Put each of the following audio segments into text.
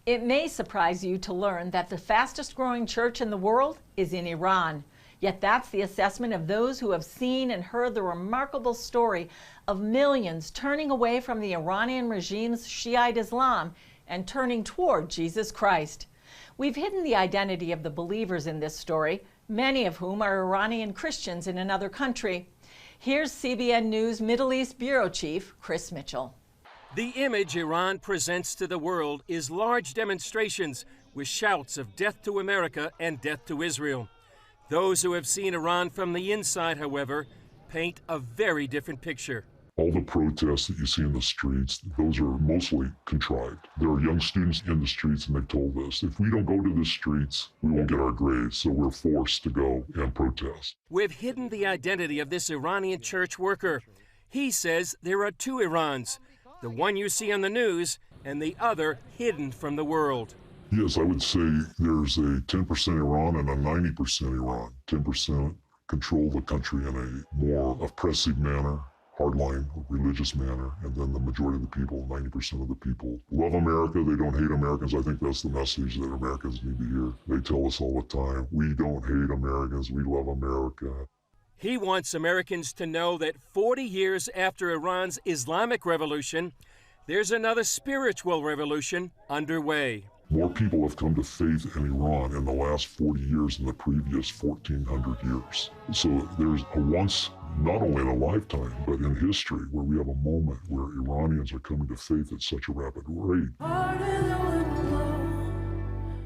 It may surprise you to learn that the fastest growing church in the world is in Iran. Yet that's the assessment of those who have seen and heard the remarkable story of millions turning away from the Iranian regime's Shiite Islam and turning toward Jesus Christ. We've hidden the identity of the believers in this story, many of whom are Iranian Christians in another country. Here's CBN News Middle East Bureau Chief Chris Mitchell. The image Iran presents to the world is large demonstrations with shouts of death to America and death to Israel. Those who have seen Iran from the inside, however, paint a very different picture. All the protests that you see in the streets, those are mostly contrived. There are young students in the streets, and they've told us, if we don't go to the streets, we won't get our grades, so we're forced to go and protest. We've hidden the identity of this Iranian church worker. He says there are two Irans, the one you see on the news and the other hidden from the world. Yes, I would say there's a 10% Iran and a 90% Iran. 10% control the country in a more oppressive manner, hardline, religious manner, and then the majority of the people, 90% of the people, love America. They don't hate Americans. I think that's the message that Americans need to hear. They tell us all the time, we don't hate Americans, we love America. He wants Americans to know that 40 years after Iran's Islamic Revolution, there's another spiritual revolution underway. More people have come to faith in Iran in the last 40 years than the previous 1,400 years. So there's a once, not only in a lifetime, but in history, where we have a moment where Iranians are coming to faith at such a rapid rate.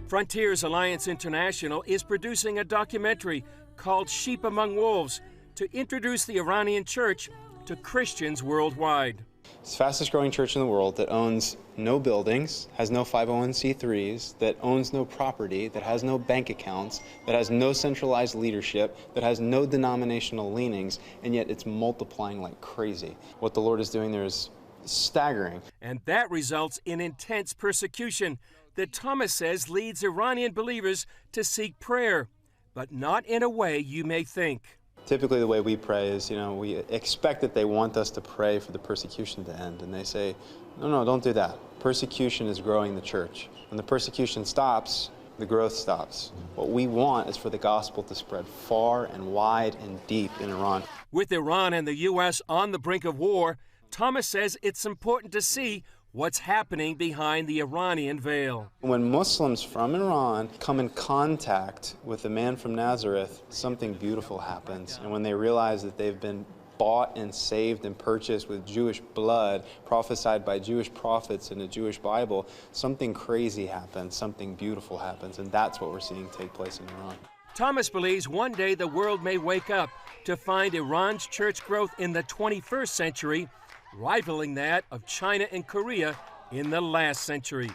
Frontiers Alliance International is producing a documentary called Sheep Among Wolves to introduce the Iranian church to Christians worldwide. It's the fastest growing church in the world that owns no buildings, has no 501c3s, that owns no property, that has no bank accounts, that has no centralized leadership, that has no denominational leanings, and yet it's multiplying like crazy. What the Lord is doing there is staggering. And that results in intense persecution that Thomas says leads Iranian believers to seek prayer, but not in a way you may think. Typically the way we pray is, we expect that they want us to pray for the persecution to end. And they say, no, don't do that. Persecution is growing the church. When the persecution stops, the growth stops. What we want is for the gospel to spread far and wide and deep in Iran. With Iran and the U.S. on the brink of war, Thomas says it's important to see what's happening behind the Iranian veil. When Muslims from Iran come in contact with a man from Nazareth, something beautiful happens. And when they realize that they've been bought and saved and purchased with Jewish blood, prophesied by Jewish prophets in the Jewish Bible, something crazy happens, something beautiful happens, and that's what we're seeing take place in Iran. Thomas believes one day the world may wake up to find Iran's church growth in the 21st century rivaling that of China and Korea in the last century.